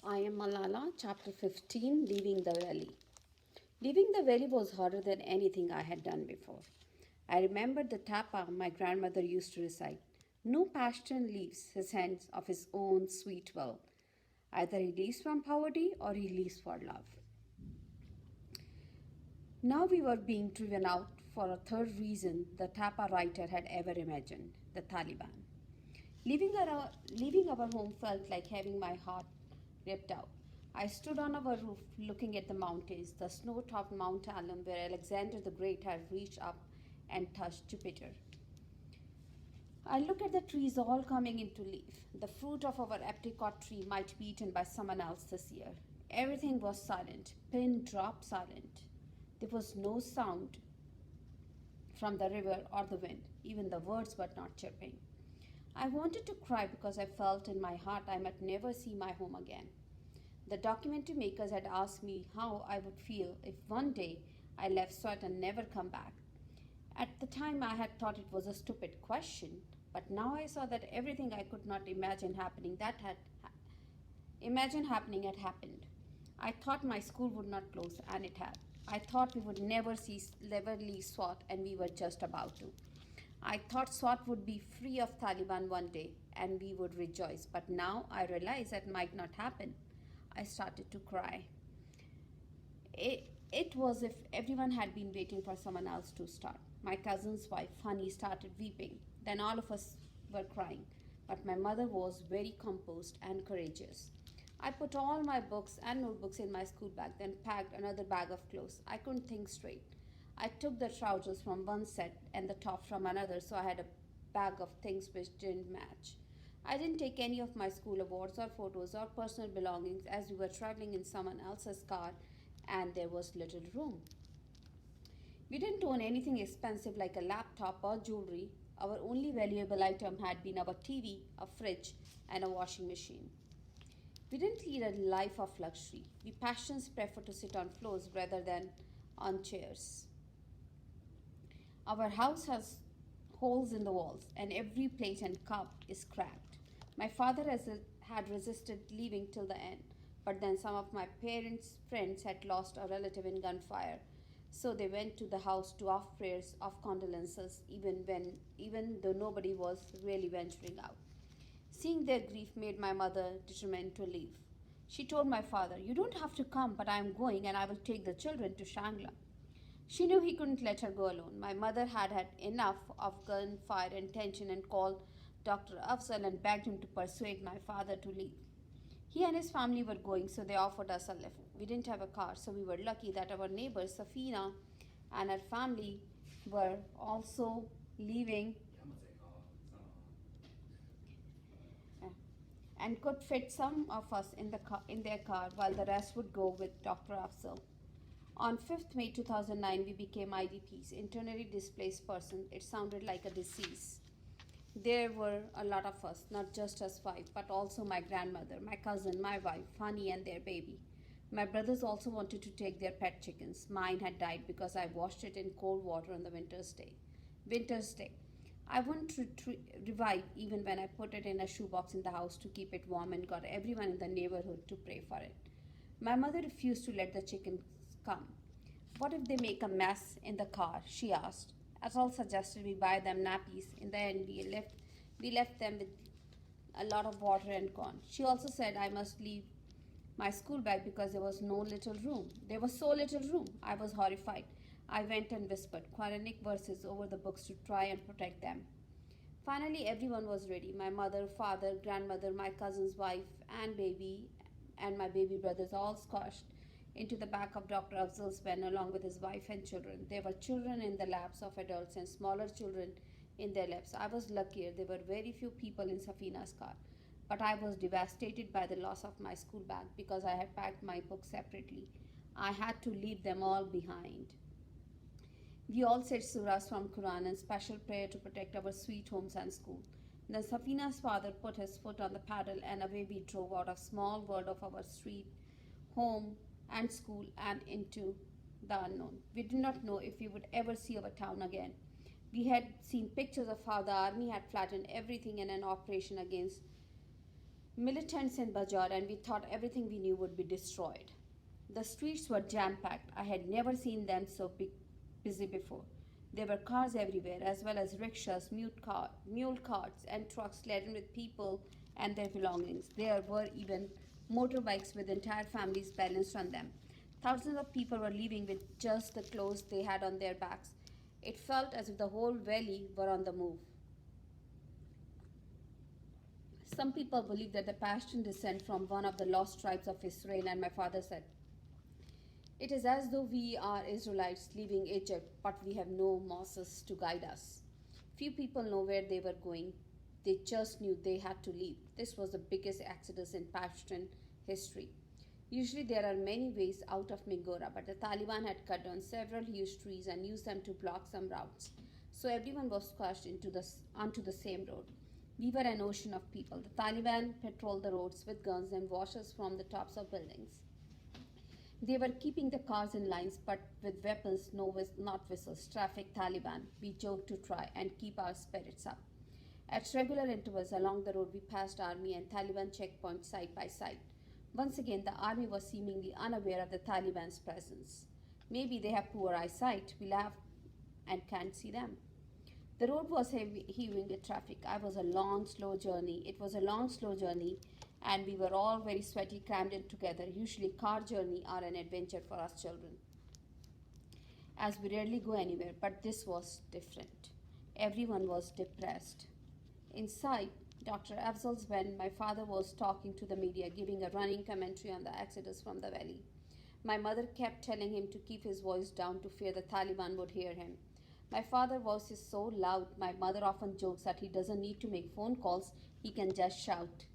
I am Malala, chapter 15, Leaving the Valley. Leaving the valley was harder than anything I had done before. I remembered the tapa my grandmother used to recite. No passion leaves his hands of his own sweet will. Either he leaves from poverty or he leaves for love. Now we were being driven out for a third reason the tapa writer had ever imagined the Taliban. Leaving our home felt like having my heart ripped out. I stood on our roof looking at the mountains, the snow topped Mount Alum where Alexander the Great had reached up and touched Jupiter. I looked at the trees all coming into leaf. The fruit of our apricot tree might be eaten by someone else this year. Everything was silent, pin drop silent. There was no sound from the river or the wind. Even the birds were not chirping. I wanted to cry because I felt in my heart I might never see my home again. The documentary makers had asked me how I would feel if one day I left Swat and never come back. At the time, I had thought it was a stupid question, but now I saw that everything I could not imagine happening had happened. I thought my school would not close, and it had. I thought we would never leave SWAT, and we were just about to. I thought SWAT would be free of Taliban one day, and we would rejoice. But now I realize that might not happen. I started to cry. It was if everyone had been waiting for someone else to start. My cousin's wife, Fanny, started weeping. Then all of us were crying. But my mother was very composed and courageous. I put all my books and notebooks in my school bag, then packed another bag of clothes. I couldn't think straight. I took the trousers from one set and the top from another, so I had a bag of things which didn't match. I didn't take any of my school awards or photos or personal belongings as we were traveling in someone else's car and there was little room. We didn't own anything expensive like a laptop or jewelry. Our only valuable item had been our TV, a fridge, and a washing machine. We didn't lead a life of luxury. We Pashtuns prefer to sit on floors rather than on chairs. Our house has holes in the walls, and every plate and cup is cracked. My father had resisted leaving till the end, but then some of my parents' friends had lost a relative in gunfire, so they went to the house to offer prayers of condolences, even though nobody was really venturing out. Seeing their grief made my mother determined to leave. She told my father, "You don't have to come, but I am going and I will take the children to Shangla." She knew he couldn't let her go alone. My mother had had enough of gunfire and tension and called Dr. Afzal and begged him to persuade my father to leave. He and his family were going, so they offered us a lift. We didn't have a car, so we were lucky that our neighbor Safina and her family were also leaving uh, and could fit some of us in their car while the rest would go with Dr. Afzal. On 5th May 2009, we became IDPs, internally displaced person. It sounded like a disease. There were a lot of us, not just us five, but also my grandmother, my cousin, my wife, Fanny, and their baby. My brothers also wanted to take their pet chickens. Mine had died because I washed it in cold water on the winter's day. Winter's day. I wouldn't revive even when I put it in a shoebox in the house to keep it warm and got everyone in the neighborhood to pray for it. My mother refused to let the chickens come. "What if they make a mess in the car?" she asked. Atal suggested we buy them nappies. In the end, we left them with a lot of water and corn. She also said I must leave my school bag because there was no little room. There was so little room. I was horrified. I went and whispered Quranic verses over the books to try and protect them. Finally, everyone was ready. My mother, father, grandmother, my cousin's wife, and baby, and my baby brothers all squashed into the back of Dr. Afzal's van along with his wife and children. There were children in the laps of adults and smaller children in their laps. I was luckier. There were very few people in Safina's car. But I was devastated by the loss of my school bag because I had packed my books separately. I had to leave them all behind. We all said surahs from Quran and special prayer to protect our sweet homes and school. Then Safina's father put his foot on the pedal and away we drove out of small world of our street, home and school and into the unknown. We did not know if we would ever see our town again. We had seen pictures of how the army had flattened everything in an operation against militants in Bajar, and we thought everything we knew would be destroyed. The streets were jam packed. I had never seen them so busy before. There were cars everywhere, as well as rickshaws, mule carts, and trucks laden with people and their belongings. There were even motorbikes with entire families balanced on them. Thousands of people were leaving with just the clothes they had on their backs. It felt as if the whole valley were on the move. Some people believe that the Pashtun descend from one of the lost tribes of Israel, and my father said, it is as though we are Israelites leaving Egypt, but we have no Moses to guide us. Few people know where they were going. They just knew they had to leave. This was the biggest exodus in Pashtun history. Usually there are many ways out of Mingora, but the Taliban had cut down several huge trees and used them to block some routes. So everyone was squashed onto the same road. We were an ocean of people. The Taliban patrolled the roads with guns and watched us from the tops of buildings. They were keeping the cars in lines, but with weapons, not whistles. Traffic Taliban, we joked to try and keep our spirits up. At regular intervals along the road, we passed army and Taliban checkpoints side by side. Once again, the army was seemingly unaware of the Taliban's presence. Maybe they have poor eyesight, we laughed, and can't see them. The road was heaving with traffic. It was a long, slow journey, and we were all very sweaty, crammed in together. Usually, car journey are an adventure for us children, as we rarely go anywhere. But this was different. Everyone was depressed. Inside Dr. Afzal's van, my father was talking to the media, giving a running commentary on the exodus from the valley. My mother kept telling him to keep his voice down to fear the Taliban would hear him. My father's voice is so loud, my mother often jokes that he doesn't need to make phone calls, he can just shout.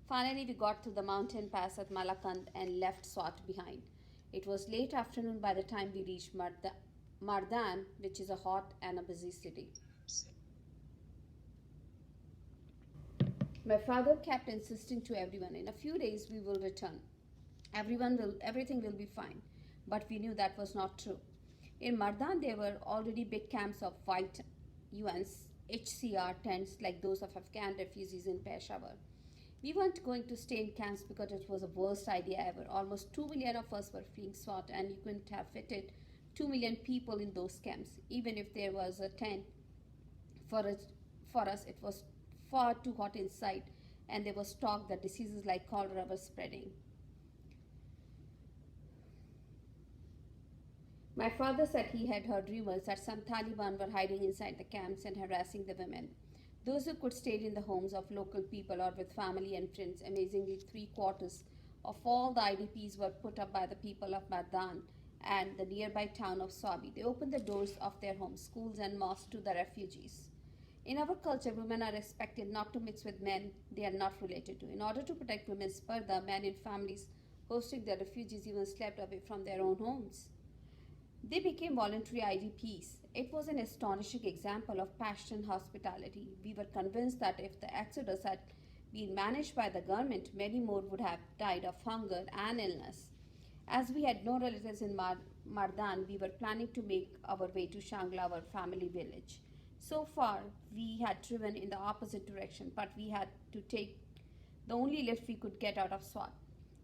Finally, we got to the mountain pass at Malakand and left Swat behind. It was late afternoon by the time we reached Mardan, which is a hot and a busy city. My father kept insisting to everyone, in a few days we will return. Everything will be fine. But we knew that was not true. In Mardan, there were already big camps of white UNHCR tents like those of Afghan refugees in Peshawar. We weren't going to stay in camps because it was the worst idea ever. Almost 2 million of us were fleeing SWAT, and you couldn't have fitted 2 million people in those camps. Even if there was a tent for us, it was far too hot inside, and there was talk that diseases like cholera were spreading. My father said he had heard rumors that some Taliban were hiding inside the camps and harassing the women. Those who could stay in the homes of local people or with family and friends. Amazingly, 3/4 of all the IDPs were put up by the people of Mardan and the nearby town of Swabi. They opened the doors of their homes, schools, and mosques to the refugees. In our culture, women are expected not to mix with men they are not related to. In order to protect women's parda, men in families hosting the refugees even slept away from their own homes. They became voluntary IDPs. It was an astonishing example of Pashtun hospitality. We were convinced that if the exodus had been managed by the government, many more would have died of hunger and illness. As we had no relatives in Mardan, we were planning to make our way to Shangla, our family village. So far, we had driven in the opposite direction, but we had to take the only lift we could get out of Swat.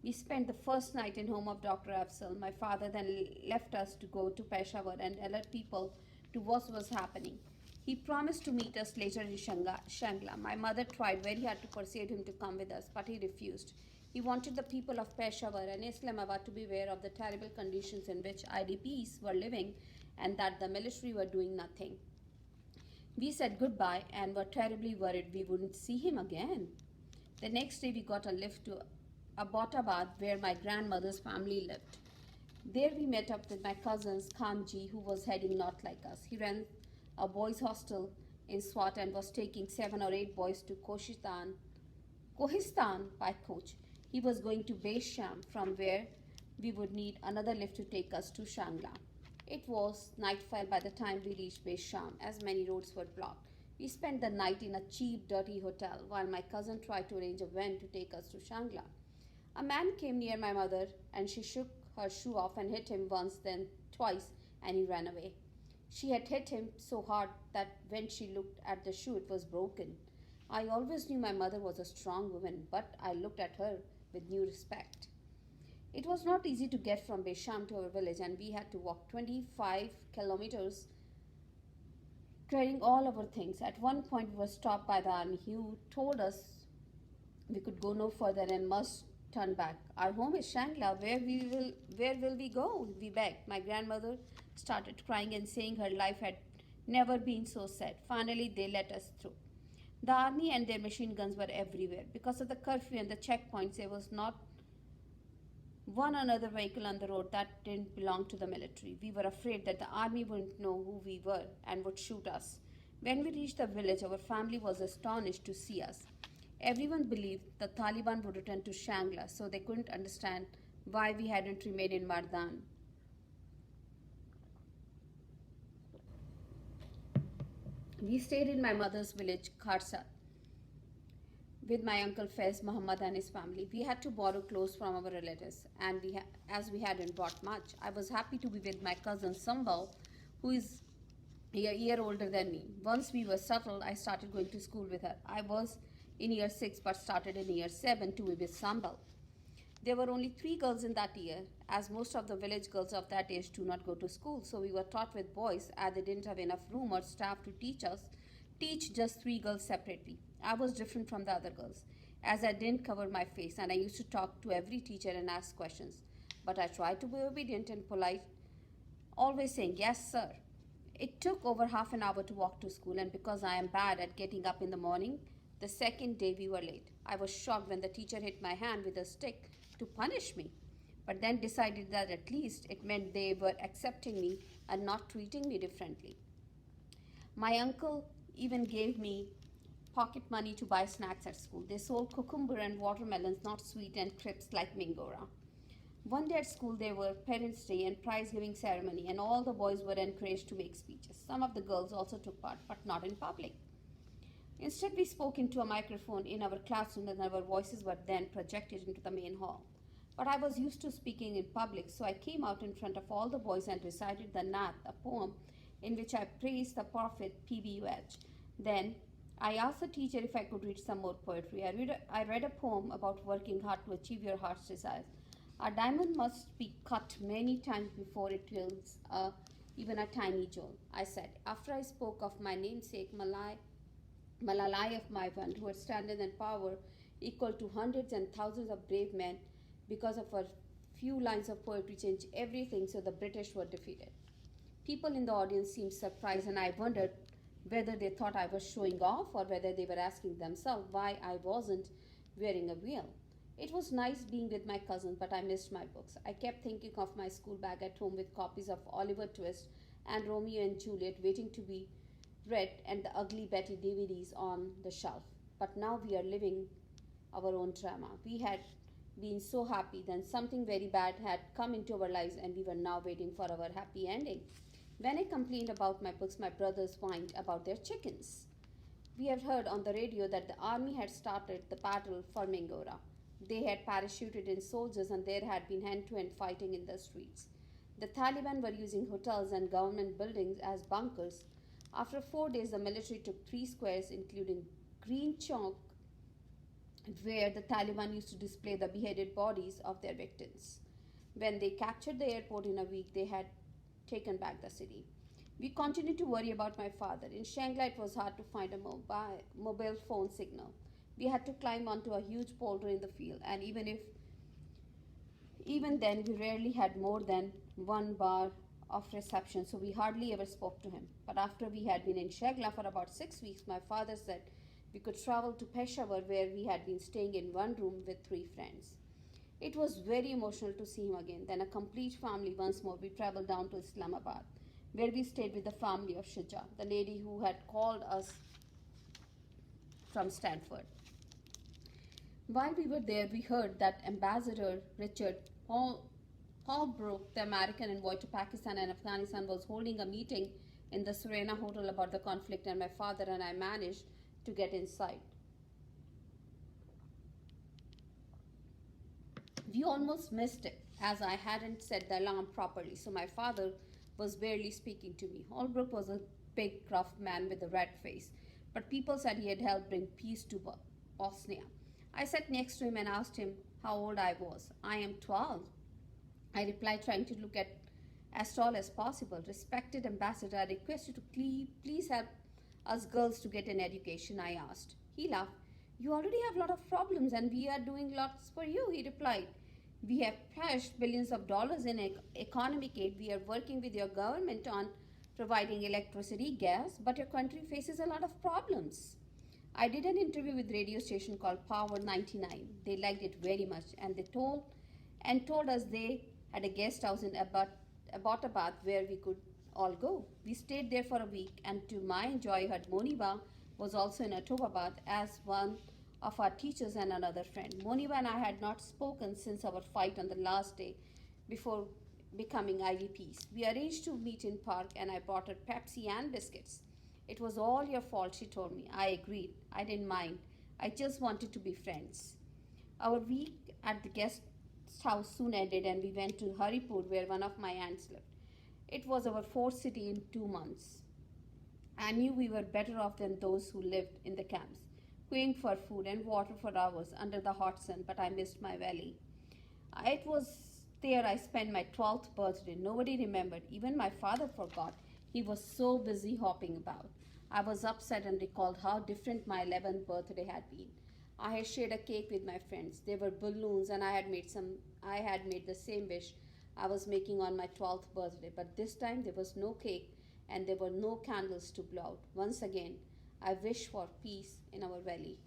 We spent the first night in home of Dr. Afzal. My father then left us to go to Peshawar and alert people to what was happening. He promised to meet us later in Shangla. My mother tried very hard to persuade him to come with us, but he refused. He wanted the people of Peshawar and Islamabad to be aware of the terrible conditions in which IDPs were living and that the military were doing nothing. We said goodbye and were terribly worried we wouldn't see him again. The next day we got a lift to Abbottabad, where my grandmother's family lived. There we met up with my cousins Khanji, who was heading north like us. He ran a boys' hostel in Swat and was taking 7 or 8 boys to Kohistan by coach. He was going to Base Sham, from where we would need another lift to take us to Shangla. It was nightfall by the time we reached Base Sham, as many roads were blocked. We spent the night in a cheap, dirty hotel while my cousin tried to arrange a van to take us to Shangla. A man came near my mother and she shook her shoe off and hit him once, then twice, and he ran away. She had hit him so hard that when she looked at the shoe, it was broken. I always knew my mother was a strong woman, but I looked at her with new respect. It was not easy to get from Besham to our village, and we had to walk 25 kilometers carrying all our things. At one point, we were stopped by the army who told us we could go no further and must turn back. Our home is Shangla. Where will we go? We begged. My grandmother started crying and saying her life had never been so sad. Finally, they let us through. The army and their machine guns were everywhere. Because of the curfew and the checkpoints, there was not one another vehicle on the road that didn't belong to the military. We were afraid that the army wouldn't know who we were and would shoot us. When we reached the village, our family was astonished to see us. Everyone believed the Taliban would return to Shangla, so they couldn't understand why we hadn't remained in Mardan. We stayed in my mother's village, Kharsa, with my uncle Fez Muhammad and his family. We had to borrow clothes from our relatives, and as we hadn't brought much. I was happy to be with my cousin Sambal, who is a year older than me. Once we were settled, I started going to school with her. I was in year 6 but started in year 7 to be with Sambal. There were only 3 girls in that year, as most of the village girls of that age do not go to school, so we were taught with boys as they didn't have enough room or staff to teach just 3 girls separately. I was different from the other girls, as I didn't cover my face and I used to talk to every teacher and ask questions. But I tried to be obedient and polite, always saying, "Yes, sir." It took over half an hour to walk to school, and because I am bad at getting up in the morning, the second day we were late. I was shocked when the teacher hit my hand with a stick to punish me, but then decided that at least it meant they were accepting me and not treating me differently. My uncle even gave me pocket money to buy snacks at school. They sold cucumber and watermelons, not sweet, and crisps like Mingora. One day at school there were Parents' Day and prize giving ceremony, and all the boys were encouraged to make speeches. Some of the girls also took part, but not in public. Instead, we spoke into a microphone in our classroom, and our voices were then projected into the main hall. But I was used to speaking in public, so I came out in front of all the boys and recited the Naat, a poem in which I praised the Prophet PBUH. Then I asked the teacher if I could read some more poetry. I read a poem about working hard to achieve your heart's desires. A diamond must be cut many times before it yields even a tiny jewel, I said. After I spoke of my namesake, Malalai of Maiwand, who had standard and power equal to hundreds and thousands of brave men, because of a few lines of poetry changed everything, so the British were defeated. People in the audience seemed surprised, and I wondered whether they thought I was showing off or whether they were asking themselves why I wasn't wearing a veil. It was nice being with my cousin, but I missed my books. I kept thinking of my school bag at home with copies of Oliver Twist and Romeo and Juliet waiting to be read and the Ugly Betty DVDs on the shelf. But now we are living our own drama. We had been so happy, then something very bad had come into our lives, and we were now waiting for our happy ending. When I complained about my books, my brothers whined about their chickens. We had heard on the radio that the army had started the battle for Mingora. They had parachuted in soldiers, and there had been hand to hand fighting in the streets. The Taliban were using hotels and government buildings as bunkers. After 4 days, the military took 3 squares, including Green Chowk, where the Taliban used to display the beheaded bodies of their victims. When they captured the airport in a week, they had taken back the city. We continued to worry about my father. In Shangla, it was hard to find a mobile phone signal. We had to climb onto a huge boulder in the field, and even then, we rarely had more than 1 bar of reception, so we hardly ever spoke to him. But after we had been in Shangla for about 6 weeks, my father said we could travel to Peshawar, where we had been staying in one room with 3 friends. It was very emotional to see him again. Then, a complete family once more, we traveled down to Islamabad, where we stayed with the family of Shuja, the lady who had called us from Stanford. While we were there, we heard that Ambassador Richard Holbrooke, the American envoy to Pakistan and Afghanistan, was holding a meeting in the Serena Hotel about the conflict, and my father and I managed to get inside. We almost missed it, as I hadn't set the alarm properly, so my father was barely speaking to me. Holbrook was a big, gruff man with a red face. but people said he had helped bring peace to Bosnia. I sat next to him and asked him how old I was. I am 12, I replied, trying to look at as tall as possible. Respected ambassador, I request you to please help us girls to get an education, I asked. He laughed. You already have a lot of problems and we are doing lots for you, he replied. We have pledged billions of dollars in economic aid. We are working with your government on providing electricity, gas, but your country faces a lot of problems. I did an interview with radio station called Power 99. They liked it very much and they told us they had a guest house in Abbottabad where we could all go. We stayed there for a week and to my joy heard Moniba was also in Abbottabad as one of our teachers and another friend. Moniba and I had not spoken since our fight on the last day before becoming IVPs. We arranged to meet in park and I bought her Pepsi and biscuits. It was all your fault, she told me. I agreed. I didn't mind. I just wanted to be friends. Our week at the guest house soon ended and we went to Haripur where one of my aunts lived. It was our fourth city in 2 months. I knew we were better off than those who lived in the camps, queuing for food and water for hours under the hot sun, but I missed my valley. It was there I spent my 12th birthday. Nobody remembered. Even my father forgot. He was so busy hopping about. I was upset and recalled how different my 11th birthday had been. I had shared a cake with my friends. There were balloons and I had made the same wish I was making on my 12th birthday, but this time there was no cake and there were no candles to blow out. Once again, I wish for peace in our valley.